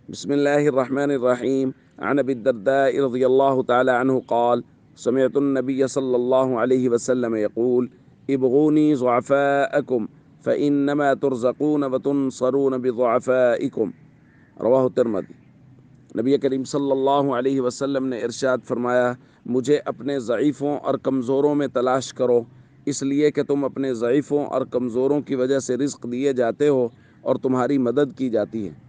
بسم الله الرحمن الرحيم. عن أبي الدرداء رضي الله تعالى عنه قال: سمعت النبي صلى الله عليه وسلم يقول: ابغوني ضعفاءكم فإنما ترزقون وتنصرون بضعفائكم. رواہ الترمذی۔ نبی کریم صلی اللہ علیہ وسلم نے ارشاد فرمایا: مجھے اپنے ضعیفوں اور کمزوروں میں تلاش کرو، اس لیے کہ تم اپنے ضعیفوں اور کمزوروں کی وجہ سے رزق دیے جاتے ہو اور تمہاری مدد کی جاتی ہے۔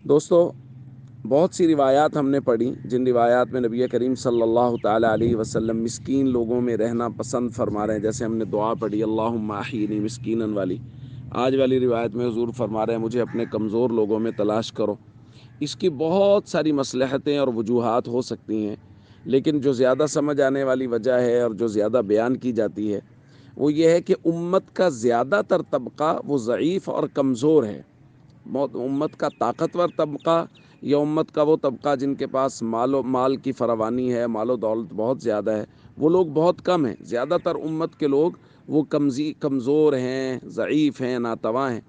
دوستو، بہت سی روایات ہم نے پڑھی جن روایات میں نبی کریم صلی اللہ تعالیٰ علیہ وسلم مسکین لوگوں میں رہنا پسند فرما رہے ہیں، جیسے ہم نے دعا پڑھی اللہم احیینی مسکیناً والی۔ آج والی روایت میں حضور فرما رہے ہیں مجھے اپنے کمزور لوگوں میں تلاش کرو۔ اس کی بہت ساری مصلحتیں اور وجوہات ہو سکتی ہیں، لیکن جو زیادہ سمجھ آنے والی وجہ ہے اور جو زیادہ بیان کی جاتی ہے وہ یہ ہے کہ امت کا زیادہ تر طبقہ وہ ضعیف اور کمزور ہے۔ امت کا طاقتور طبقہ یا امت کا وہ طبقہ جن کے پاس مال کی فراوانی ہے، مال و دولت بہت زیادہ ہے، وہ لوگ بہت کم ہیں۔ زیادہ تر امت کے لوگ وہ کمزور ہیں، ضعیف ہیں، ناتواں ہیں۔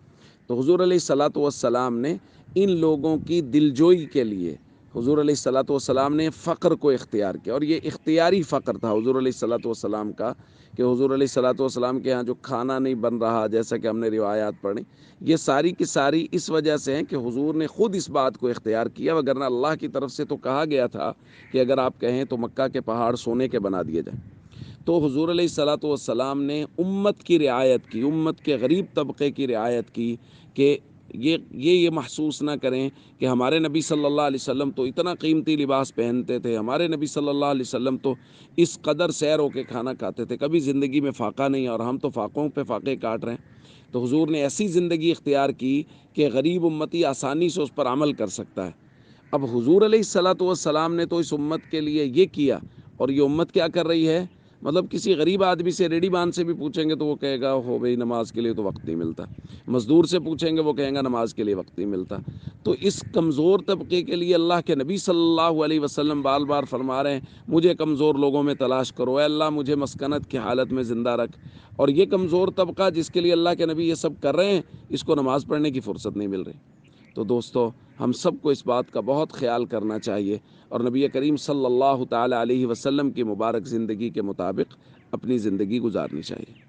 تو حضور علیہ الصلاۃ والسلام نے ان لوگوں کی دلجوئی کے لیے حضور علیہ الصلاۃ والسلام نے فقر کو اختیار کیا، اور یہ اختیاری فقر تھا حضور علیہ الصلاۃ والسلام کا، کہ حضور علیہ الصلاۃ والسلام کے ہاں جو کھانا نہیں بن رہا، جیسا کہ ہم نے روایات پڑھی، یہ ساری کی ساری اس وجہ سے ہیں کہ حضور نے خود اس بات کو اختیار کیا، وگرنہ اللہ کی طرف سے تو کہا گیا تھا کہ اگر آپ کہیں تو مکہ کے پہاڑ سونے کے بنا دیے جائیں۔ تو حضور علیہ الصلاۃ والسلام نے امت کی رعایت کی، امت کے غریب طبقے کی رعایت کی، کہ یہ محسوس نہ کریں کہ ہمارے نبی صلی اللہ علیہ وسلم تو اتنا قیمتی لباس پہنتے تھے، ہمارے نبی صلی اللہ علیہ وسلم تو اس قدر سیر ہو کے کھانا کھاتے تھے، کبھی زندگی میں فاقہ نہیں، اور ہم تو فاقوں پہ فاقے کاٹ رہے ہیں۔ تو حضور نے ایسی زندگی اختیار کی کہ غریب امتی آسانی سے اس پر عمل کر سکتا ہے۔ اب حضور علیہ الصلاۃ والسلام نے تو اس امت کے لیے یہ کیا، اور یہ امت کیا کر رہی ہے؟ مطلب کسی غریب آدمی سے، ریڈی بان سے بھی پوچھیں گے تو وہ کہے گا ہو بھئی نماز کے لیے تو وقت نہیں ملتا، مزدور سے پوچھیں گے وہ کہیں گا نماز کے لیے وقت نہیں ملتا۔ تو اس کمزور طبقے کے لیے اللہ کے نبی صلی اللہ علیہ وسلم بار بار فرما رہے ہیں مجھے کمزور لوگوں میں تلاش کرو، اے اللہ مجھے مسکنت کی حالت میں زندہ رکھ۔ اور یہ کمزور طبقہ جس کے لیے اللہ کے نبی یہ سب کر رہے ہیں، اس کو نماز پڑھنے کی فرصت نہیں مل رہی۔ تو دوستو، ہم سب کو اس بات کا بہت خیال کرنا چاہیے اور نبی کریم صلی اللہ تعالیٰ علیہ وسلم کی مبارک زندگی کے مطابق اپنی زندگی گزارنی چاہیے۔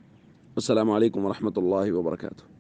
السلام علیکم ورحمۃ اللہ وبرکاتہ۔